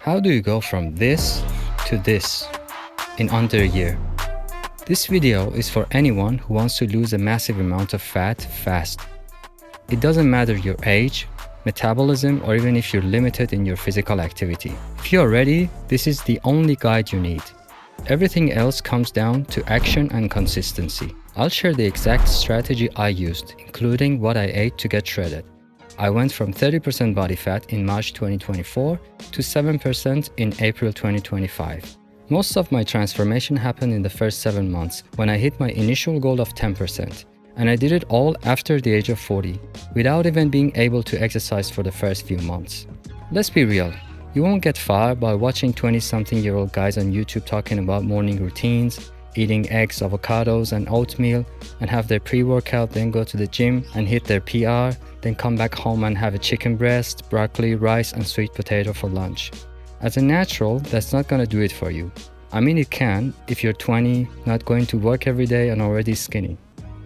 How do you go from this to this in under a year? This video is for anyone who wants to lose a massive amount of fat fast. It doesn't matter your age, metabolism, or even if you're limited in your physical activity. If you're ready, this is the only guide you need. Everything else comes down to action and consistency. I'll share the exact strategy I used, including what I ate to get shredded. I went from 30% body fat in March 2024 to 7% in April 2025. Most of my transformation happened in the first 7 months when I hit my initial goal of 10%, and I did it all after the age of 40, without even being able to exercise for the first few months. Let's be real, you won't get far by watching 20-something-year-old guys on YouTube talking about morning routines, eating eggs, avocados, and oatmeal, and have their pre-workout, then go to the gym and hit their PR, then come back home and have a chicken breast, broccoli, rice, and sweet potato for lunch. As a natural, that's not gonna do it for you. I mean, it can if you're 20, not going to work every day and already skinny.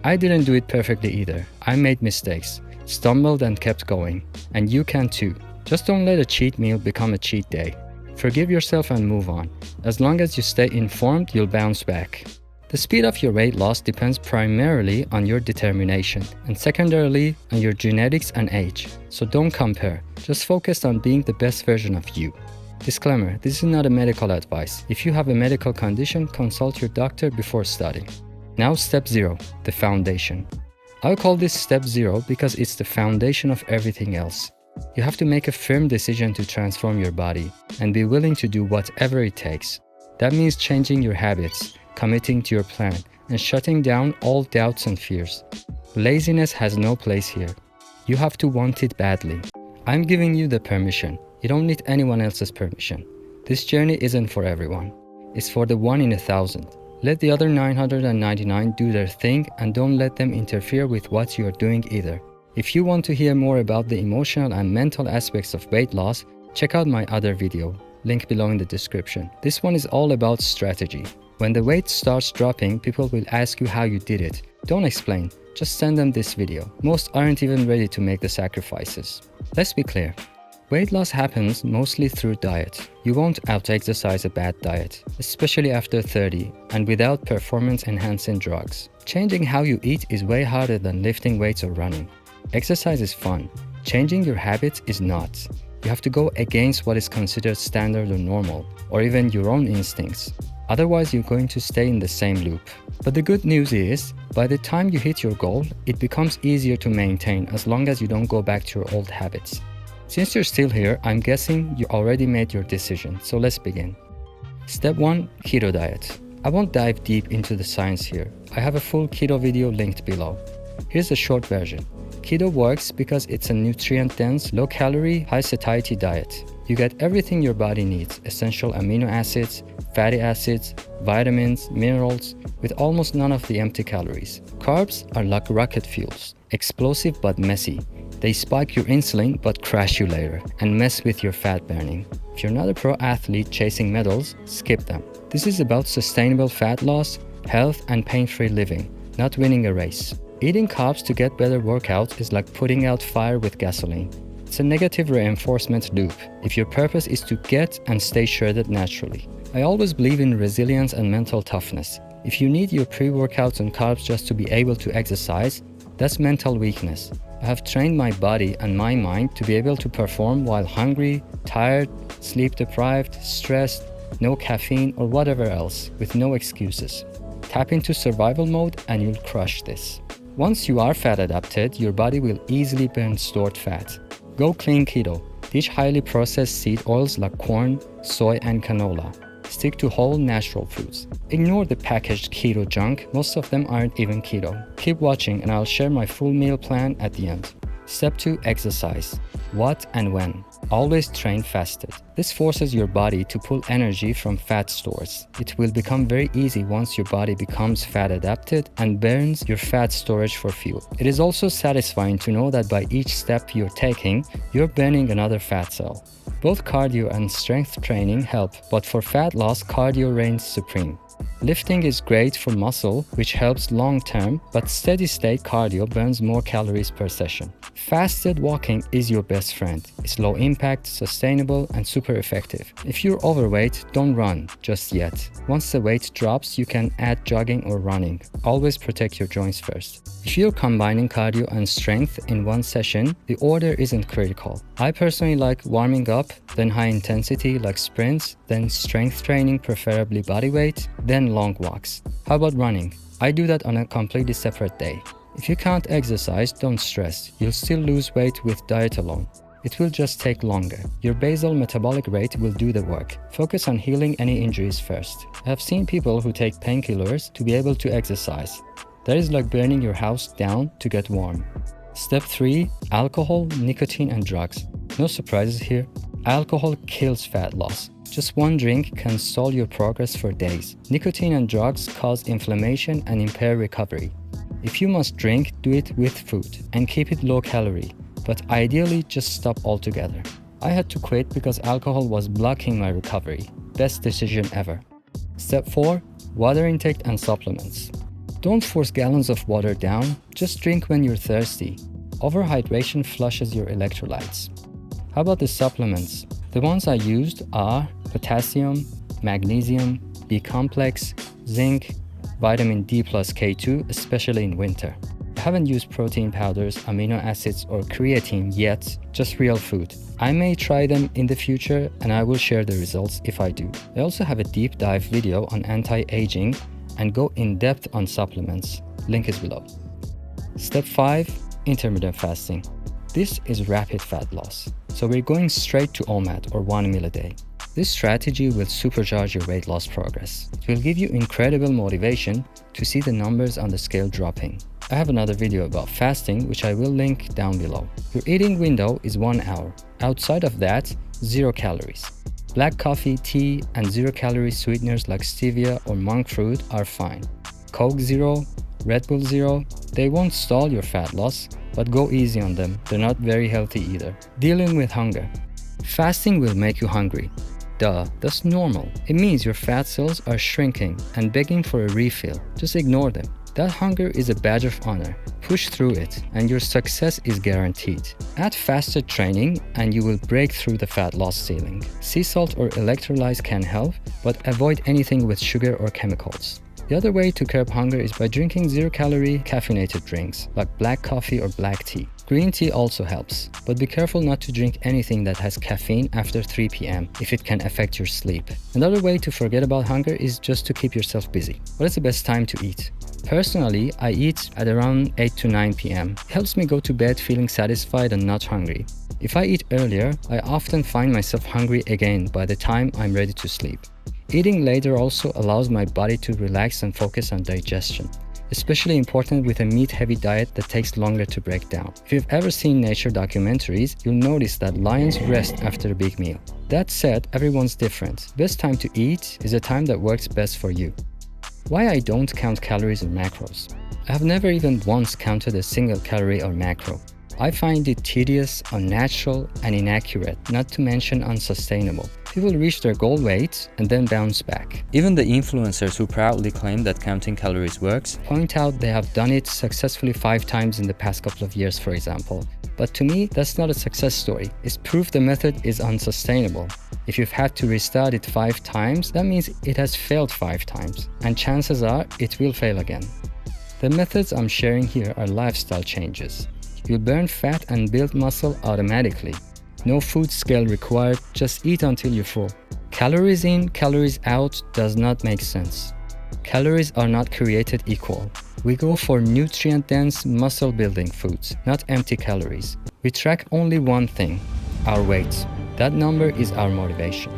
I didn't do it perfectly either. I made mistakes, stumbled and kept going. And you can too. Just don't let a cheat meal become a cheat day. Forgive yourself and move on. As long as you stay informed, you'll bounce back. The speed of your weight loss depends primarily on your determination and secondarily on your genetics and age. So don't compare. Just focus on being the best version of you. Disclaimer, this is not a medical advice. If you have a medical condition, consult your doctor before starting. Now step 0, the foundation. I call this step 0 because it's the foundation of everything else. You have to make a firm decision to transform your body and be willing to do whatever it takes. That means changing your habits, committing to your plan, and shutting down all doubts and fears. Laziness has no place here. You have to want it badly. I'm giving you the permission. You don't need anyone else's permission. This journey isn't for everyone. It's for the 1 in 1,000. Let the other 999 do their thing and don't let them interfere with what you're doing either. If you want to hear more about the emotional and mental aspects of weight loss, check out my other video, link below in the description. This one is all about strategy. When the weight starts dropping, people will ask you how you did it. Don't explain, just send them this video. Most aren't even ready to make the sacrifices. Let's be clear. Weight loss happens mostly through diet. You won't out-exercise a bad diet, especially after 30 and without performance-enhancing drugs. Changing how you eat is way harder than lifting weights or running. Exercise is fun. Changing your habits is not. You have to go against what is considered standard or normal, or even your own instincts. Otherwise, you're going to stay in the same loop. But the good news is, by the time you hit your goal, it becomes easier to maintain as long as you don't go back to your old habits. Since you're still here, I'm guessing you already made your decision, so let's begin. Step 1, keto diet. I won't dive deep into the science here. I have a full keto video linked below. Here's a short version. Keto works because it's a nutrient-dense, low-calorie, high-satiety diet. You get everything your body needs, essential amino acids, fatty acids, vitamins, minerals, with almost none of the empty calories. Carbs are like rocket fuels, explosive but messy. They spike your insulin but crash you later and mess with your fat burning. If you're not a pro athlete chasing medals, skip them. This is about sustainable fat loss, health, and pain-free living, not winning a race. Eating carbs to get better workouts is like putting out fire with gasoline. It's a negative reinforcement loop if your purpose is to get and stay shredded naturally. I always believe in resilience and mental toughness. If you need your pre-workouts and carbs just to be able to exercise, that's mental weakness. I have trained my body and my mind to be able to perform while hungry, tired, sleep-deprived, stressed, no caffeine or whatever else, with no excuses. Tap into survival mode and you'll crush this. Once you are fat adapted, your body will easily burn stored fat. Go clean keto. Ditch highly processed seed oils like corn, soy, and canola. Stick to whole natural foods. Ignore the packaged keto junk, most of them aren't even keto. Keep watching and I'll share my full meal plan at the end. Step 2, exercise. What and when? Always train fasted. This forces your body to pull energy from fat stores. It will become very easy once your body becomes fat adapted and burns your fat storage for fuel. It is also satisfying to know that by each step you're taking, you're burning another fat cell. Both cardio and strength training help, but for fat loss, cardio reigns supreme. Lifting is great for muscle, which helps long-term, but steady-state cardio burns more calories per session. Fasted walking is your best friend. It's low impact, sustainable, and super effective. If you're overweight, don't run just yet. Once the weight drops, you can add jogging or running. Always protect your joints first. If you're combining cardio and strength in one session, the order isn't critical. I personally like warming up, then high intensity like sprints, then strength training, preferably bodyweight, then long walks. How about running? I do that on a completely separate day. If you can't exercise, don't stress. You'll still lose weight with diet alone. It will just take longer. Your basal metabolic rate will do the work. Focus on healing any injuries first. I have seen people who take painkillers to be able to exercise. That is like burning your house down to get warm. Step 3. Alcohol, nicotine, and drugs. No surprises here. Alcohol kills fat loss. Just one drink can stall your progress for days. Nicotine and drugs cause inflammation and impair recovery. If you must drink, do it with food and keep it low calorie, but ideally just stop altogether. I had to quit because alcohol was blocking my recovery. Best decision ever. Step 4. Water intake and supplements. Don't force gallons of water down, just drink when you're thirsty. Overhydration flushes your electrolytes. How about the supplements? The ones I used are potassium, magnesium, B-complex, zinc, vitamin D plus K2, especially in winter. I haven't used protein powders, amino acids, or creatine yet, just real food. I may try them in the future and I will share the results if I do. I also have a deep dive video on anti-aging and go in depth on supplements. Link is below. Step 5. Intermittent fasting. This is rapid fat loss. So we're going straight to OMAD or 1 meal a day. This strategy will supercharge your weight loss progress. It will give you incredible motivation to see the numbers on the scale dropping. I have another video about fasting which I will link down below. Your eating window is 1 hour. Outside of that, 0 calories. Black coffee, tea, and 0-calorie sweeteners like stevia or monk fruit are fine. Coke Zero, Red Bull Zero, they won't stall your fat loss, but go easy on them. They're not very healthy either. Dealing with hunger. Fasting will make you hungry. Duh, that's normal. It means your fat cells are shrinking and begging for a refill. Just ignore them. That hunger is a badge of honor. Push through it and your success is guaranteed. Add fasted training and you will break through the fat loss ceiling. Sea salt or electrolytes can help, but avoid anything with sugar or chemicals. The other way to curb hunger is by drinking 0-calorie caffeinated drinks like black coffee or black tea. Green tea also helps, but be careful not to drink anything that has caffeine after 3 p.m. if it can affect your sleep. Another way to forget about hunger is just to keep yourself busy. What is the best time to eat? Personally, I eat at around 8 to 9 p.m. It helps me go to bed feeling satisfied and not hungry. If I eat earlier, I often find myself hungry again by the time I'm ready to sleep. Eating later also allows my body to relax and focus on digestion. Especially important with a meat-heavy diet that takes longer to break down. If you've ever seen nature documentaries, you'll notice that lions rest after a big meal. That said, everyone's different. Best time to eat is a time that works best for you. Why I don't count calories or macros? I have never even once counted a single calorie or macro. I find it tedious, unnatural, and inaccurate, not to mention unsustainable. People reach their goal weight and then bounce back. Even the influencers who proudly claim that counting calories works point out they have done it successfully 5 times in the past couple of years, for example. But to me, that's not a success story. It's proof the method is unsustainable. If you've had to restart it 5 times, that means it has failed 5 times, and chances are it will fail again. The methods I'm sharing here are lifestyle changes. You'll burn fat and build muscle automatically. No food scale required, just eat until you're full. Calories in, calories out does not make sense. Calories are not created equal. We go for nutrient-dense, muscle-building foods, not empty calories. We track only one thing, our weight. That number is our motivation.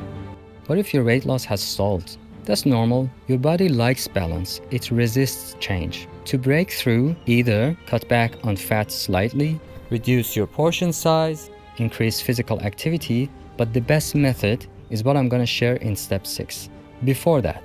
What if your weight loss has stalled? That's normal. Your body likes balance. It resists change. To break through, either cut back on fat slightly, reduce your portion size, increase physical activity, but the best method is what I'm going to share in step 6. Before that,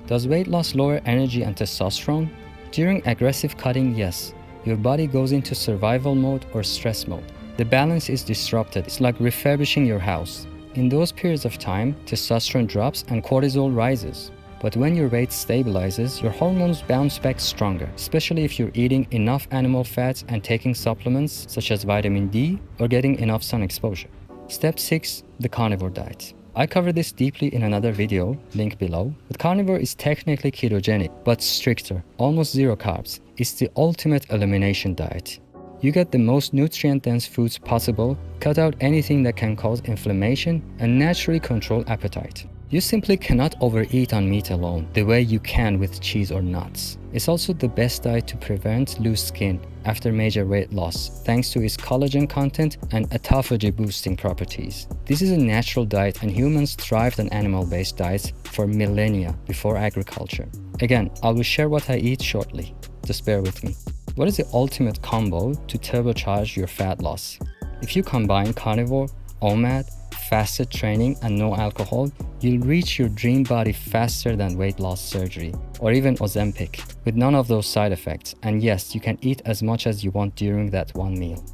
does weight loss lower energy and testosterone? During aggressive cutting, yes. Your body goes into survival mode or stress mode. The balance is disrupted. It's like refurbishing your house. In those periods of time, testosterone drops and cortisol rises. But when your weight stabilizes, your hormones bounce back stronger, especially if you're eating enough animal fats and taking supplements such as vitamin D or getting enough sun exposure. Step 6. The carnivore diet. I cover this deeply in another video, link below, but carnivore is technically ketogenic, but stricter, almost zero carbs. It's the ultimate elimination diet. You get the most nutrient-dense foods possible, cut out anything that can cause inflammation, and naturally control appetite. You simply cannot overeat on meat alone, the way you can with cheese or nuts. It's also the best diet to prevent loose skin after major weight loss, thanks to its collagen content and autophagy boosting properties. This is a natural diet, and humans thrived on animal-based diets for millennia before agriculture. Again, I will share what I eat shortly. Just bear with me. What is the ultimate combo to turbocharge your fat loss? If you combine carnivore, OMAD, fasted training, and no alcohol, you'll reach your dream body faster than weight loss surgery or even Ozempic, with none of those side effects. And yes, you can eat as much as you want during that one meal.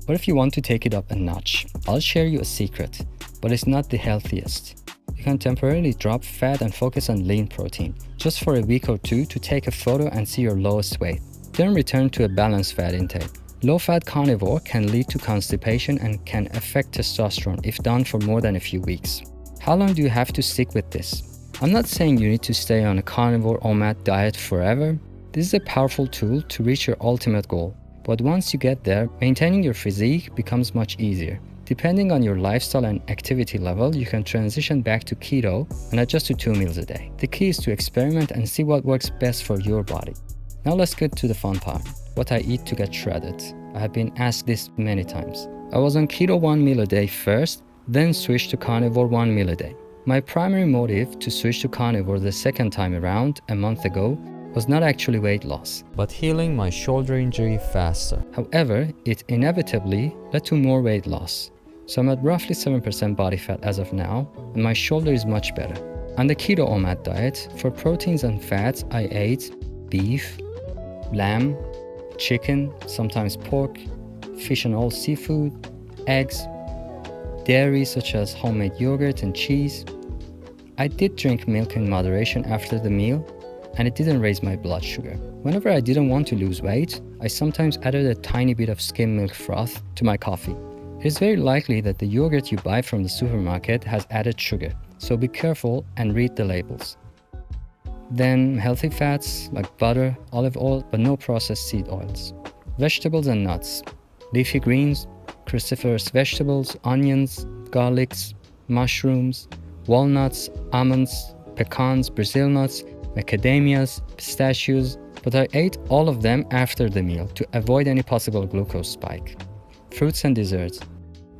But if you want to take it up a notch, I'll share you a secret, but it's not the healthiest. You can temporarily drop fat and focus on lean protein, just for a week or two to take a photo and see your lowest weight. Then return to a balanced fat intake. Low-fat carnivore can lead to constipation and can affect testosterone if done for more than a few weeks. How long do you have to stick with this? I'm not saying you need to stay on a carnivore OMAD diet forever. This is a powerful tool to reach your ultimate goal. But once you get there, maintaining your physique becomes much easier. Depending on your lifestyle and activity level, you can transition back to keto and adjust to 2 meals a day. The key is to experiment and see what works best for your body. Now let's get to the fun part. What I eat to get shredded. I have been asked this many times. I was on keto 1 meal a day first, then switched to carnivore 1 meal a day. My primary motive to switch to carnivore the second time around, a month ago, was not actually weight loss, but healing my shoulder injury faster. However, it inevitably led to more weight loss. So I'm at roughly 7% body fat as of now, and my shoulder is much better. On the keto OMAD diet, for proteins and fats, I ate beef, lamb, chicken, sometimes pork, fish and all seafood, eggs, dairy such as homemade yogurt and cheese. I did drink milk in moderation after the meal, and it didn't raise my blood sugar. Whenever I didn't want to lose weight, I sometimes added a tiny bit of skim milk froth to my coffee. It is very likely that the yogurt you buy from the supermarket has added sugar, so be careful and read the labels. Then healthy fats like butter, olive oil, but no processed seed oils. Vegetables and nuts, leafy greens, cruciferous vegetables, onions, garlics, mushrooms, walnuts, almonds, pecans, Brazil nuts, macadamias, pistachios, but I ate all of them after the meal to avoid any possible glucose spike. Fruits and desserts,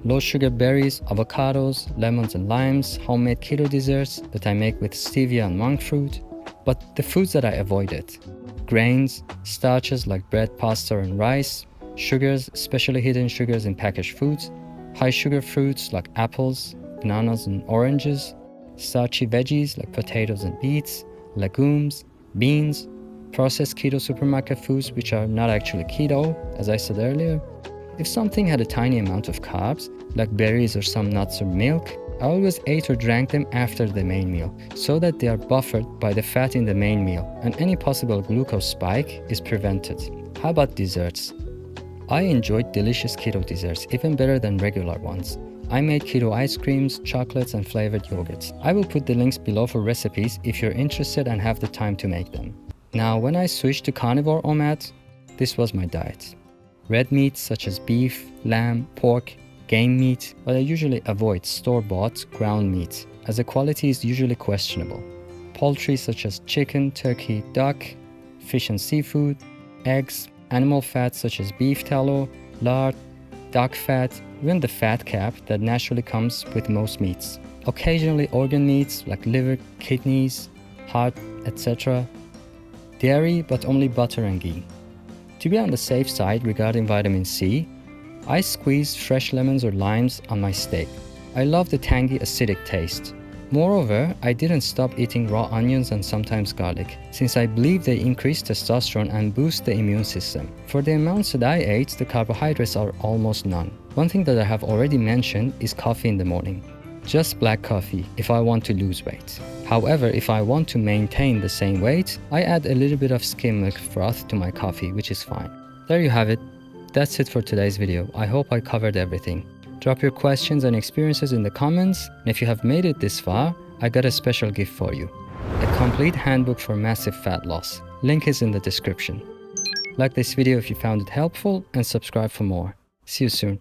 low sugar berries, avocados, lemons and limes, homemade keto desserts that I make with stevia and monk fruit. But the foods that I avoided: grains, starches like bread, pasta and rice, sugars, especially hidden sugars in packaged foods, high sugar fruits like apples, bananas and oranges, starchy veggies like potatoes and beets, legumes, beans, processed keto supermarket foods which are not actually keto, as I said earlier. If something had a tiny amount of carbs, like berries or some nuts or milk, I always ate or drank them after the main meal, so that they are buffered by the fat in the main meal and any possible glucose spike is prevented. How about desserts? I enjoyed delicious keto desserts, even better than regular ones. I made keto ice creams, chocolates and flavored yogurts. I will put the links below for recipes if you're interested and have the time to make them. Now, when I switched to carnivore OMAD, this was my diet. Red meats such as beef, lamb, pork, game meat, but I usually avoid store-bought ground meat, as the quality is usually questionable. Poultry such as chicken, turkey, duck, fish and seafood, eggs, animal fats such as beef tallow, lard, duck fat, even the fat cap that naturally comes with most meats. Occasionally organ meats like liver, kidneys, heart, etc. Dairy, but only butter and ghee. To be on the safe side regarding vitamin C, I squeeze fresh lemons or limes on my steak. I love the tangy acidic taste. Moreover, I didn't stop eating raw onions and sometimes garlic, since I believe they increase testosterone and boost the immune system. For the amounts that I ate, the carbohydrates are almost none. One thing that I have already mentioned is coffee in the morning. Just black coffee if I want to lose weight. However, if I want to maintain the same weight, I add a little bit of skim milk froth to my coffee, which is fine. There you have it. That's it for today's video. I hope I covered everything. Drop your questions and experiences in the comments, and if you have made it this far, I got a special gift for you. A complete handbook for massive fat loss. Link is in the description. Like this video if you found it helpful and subscribe for more. See you soon.